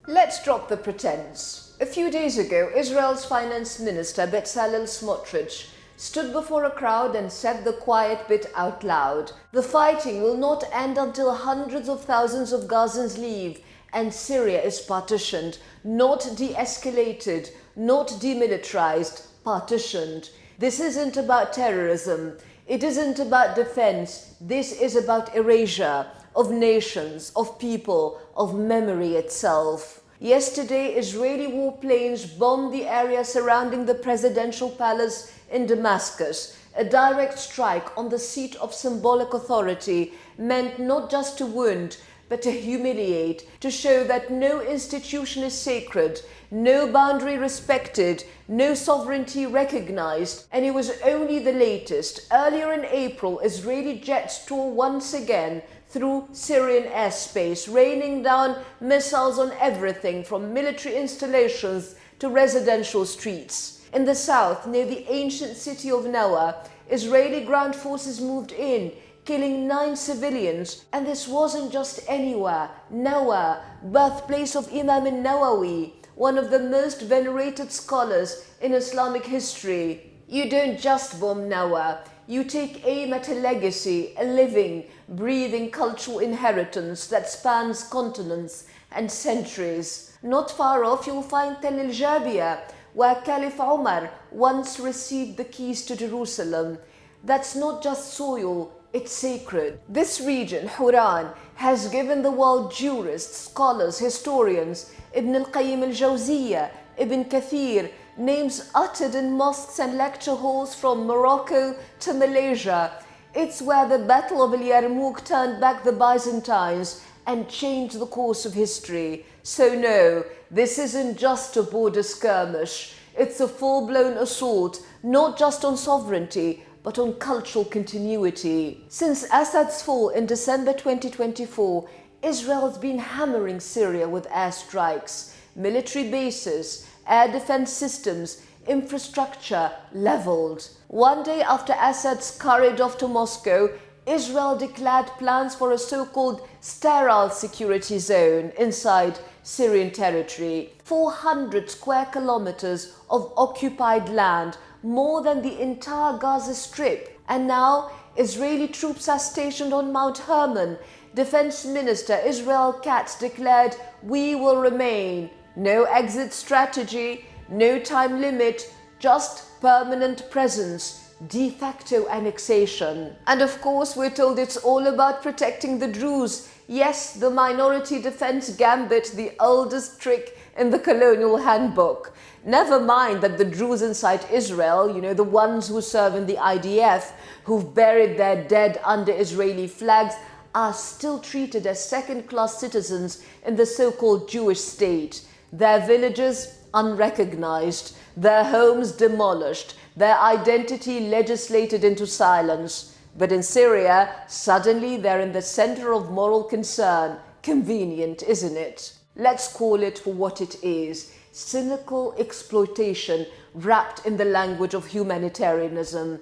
Let's drop the pretense. A few days ago, Israel's finance minister Bezalel Smotrich stood before a crowd and said the quiet bit out loud. The fighting will not end until hundreds of thousands of Gazans leave and Syria is partitioned, not de-escalated, not demilitarized, partitioned. This isn't about terrorism. It isn't about defense. This is about erasure of nations, of people, of memory itself. Yesterday, Israeli warplanes bombed the area surrounding the presidential palace in Damascus. A direct strike on the seat of symbolic authority meant not just to wound, but to humiliate, to show that no institution is sacred, no boundary respected, no sovereignty recognized, and it was only the latest. Earlier in April, Israeli jets tore once again through Syrian airspace, raining down missiles on everything from military installations to residential streets. In the south, near the ancient city of Noah, Israeli ground forces moved in, killing 9 civilians. And this wasn't just anywhere. Noah, birthplace of Imam al-Nawawi, one of the most venerated scholars in Islamic history. You don't just bomb Noah. You take aim at a legacy, a living, breathing cultural inheritance that spans continents and centuries. Not far off, you'll find Tel el-Jabia, where Caliph Umar once received the keys to Jerusalem. That's not just soil, it's sacred. This region, Huran, has given the world jurists, scholars, historians, Ibn al-Qayyim al-Jawziyya, Ibn Kathir, names uttered in mosques and lecture halls from Morocco to Malaysia. It's where the Battle of Yarmouk turned back the Byzantines and changed the course of history. So no, this isn't just a border skirmish. It's a full-blown assault, not just on sovereignty, but on cultural continuity. Since Assad's fall in December 2024, Israel's been hammering Syria with airstrikes, military bases, air defense systems, infrastructure leveled. One day after Assad scurried off to Moscow, Israel declared plans for a so-called sterile security zone inside Syrian territory. 400 square kilometers of occupied land, more than the entire Gaza Strip. And now Israeli troops are stationed on Mount Hermon. Defense Minister Israel Katz declared, "We will remain." No exit strategy, no time limit, just permanent presence, de facto annexation. And of course, we're told it's all about protecting the Druze. Yes, the minority defense gambit, the oldest trick in the colonial handbook. Never mind that the Druze inside Israel, the ones who serve in the IDF, who've buried their dead under Israeli flags, are still treated as second-class citizens in the so-called Jewish state. Their villages unrecognized, their homes demolished, their identity legislated into silence. But in Syria, suddenly they're in the center of moral concern. Convenient, isn't it? Let's call it for what it is: cynical exploitation wrapped in the language of humanitarianism.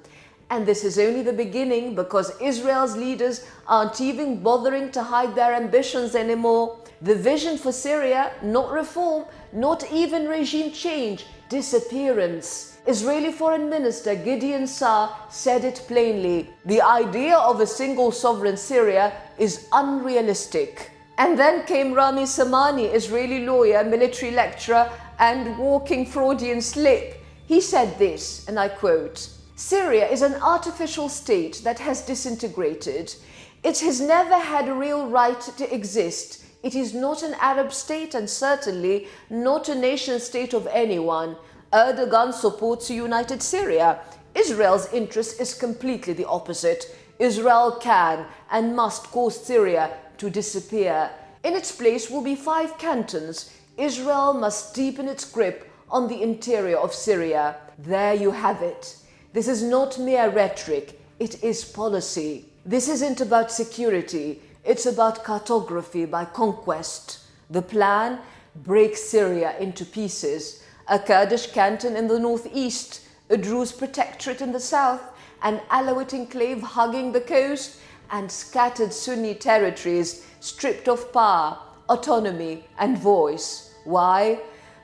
And this is only the beginning, because Israel's leaders aren't even bothering to hide their ambitions anymore. The vision for Syria, not reform, not even regime change, disappearance. Israeli Foreign Minister Gideon Saar said it plainly. The idea of a single sovereign Syria is unrealistic. And then came Rami Samani, Israeli lawyer, military lecturer, and walking Freudian slip. He said this, and I quote, "Syria is an artificial state that has disintegrated. It has never had a real right to exist. It is not an Arab state and certainly not a nation state of anyone. Erdogan supports a united Syria. Israel's interest is completely the opposite. Israel can and must cause Syria to disappear. In its place will be 5 cantons. Israel must deepen its grip on the interior of Syria." There you have it. This is not mere rhetoric, it is policy. This isn't about security, it's about cartography by conquest. The plan: break Syria into pieces. A Kurdish canton in the northeast, a Druze protectorate in the south, an Alawite enclave hugging the coast, and scattered Sunni territories stripped of power, autonomy and voice. Why?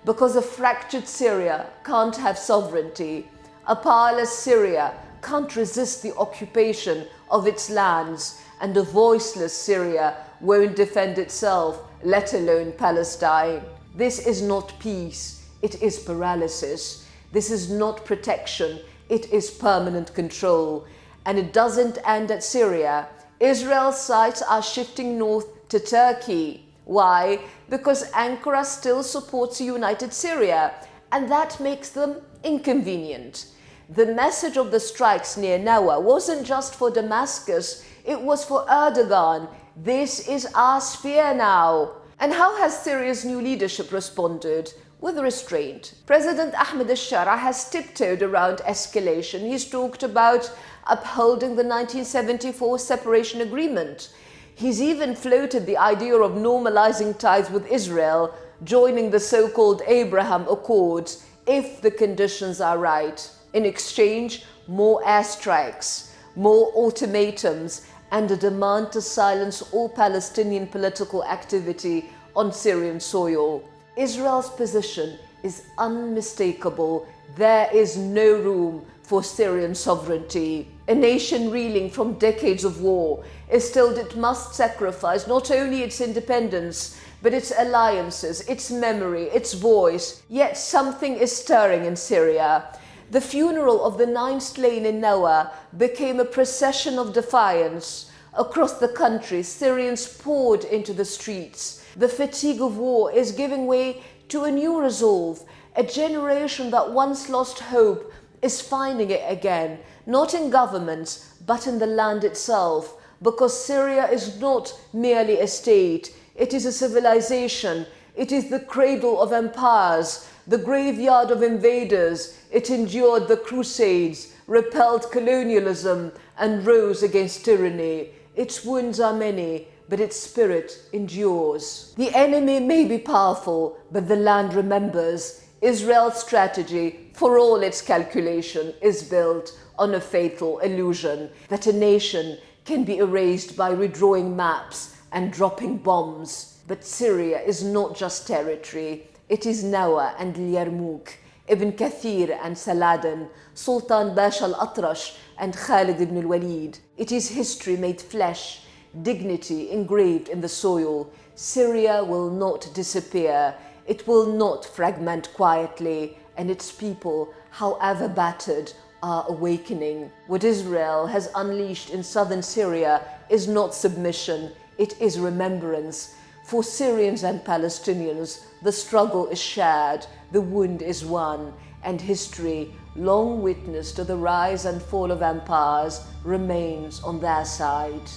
Because a fractured Syria can't have sovereignty. A powerless Syria can't resist the occupation of its lands, and a voiceless Syria won't defend itself, let alone Palestine. This is not peace, it is paralysis. This is not protection, it is permanent control. And it doesn't end at Syria. Israel's sights are shifting north to Turkey. Why? Because Ankara still supports a united Syria, and that makes them inconvenient. The message of the strikes near Nawa wasn't just for Damascus, it was for Erdogan. This is our sphere now. And how has Syria's new leadership responded? With restraint. President Ahmed Al-Shara has tiptoed around escalation. He's talked about upholding the 1974 separation agreement. He's even floated the idea of normalizing ties with Israel, joining the so-called Abraham Accords, if the conditions are right. In exchange, more airstrikes, more ultimatums, and a demand to silence all Palestinian political activity on Syrian soil. Israel's position is unmistakable. There is no room for Syrian sovereignty. A nation reeling from decades of war is told it must sacrifice not only its independence, but its alliances, its memory, its voice. Yet something is stirring in Syria. The funeral of the 9 slain in Nawa became a procession of defiance. Across the country, Syrians poured into the streets. The fatigue of war is giving way to a new resolve. A generation that once lost hope is finding it again, not in governments, but in the land itself. Because Syria is not merely a state, it is a civilization. It is the cradle of empires, the graveyard of invaders. It endured the Crusades, repelled colonialism, and rose against tyranny. Its wounds are many, but its spirit endures. The enemy may be powerful, but the land remembers. Israel's strategy, for all its calculation, is built on a fatal illusion that a nation can be erased by redrawing maps and dropping bombs. But Syria is not just territory. It is Nawa and Yarmouk, Ibn Kathir and Saladin, Sultan Basha al-Atrash and Khalid ibn al-Walid. It is history made flesh, dignity engraved in the soil. Syria will not disappear. It will not fragment quietly, and its people, however battered, are awakening. What Israel has unleashed in southern Syria is not submission, it is remembrance. For Syrians and Palestinians, the struggle is shared, the wound is won, and history, long witness to the rise and fall of empires, remains on their side.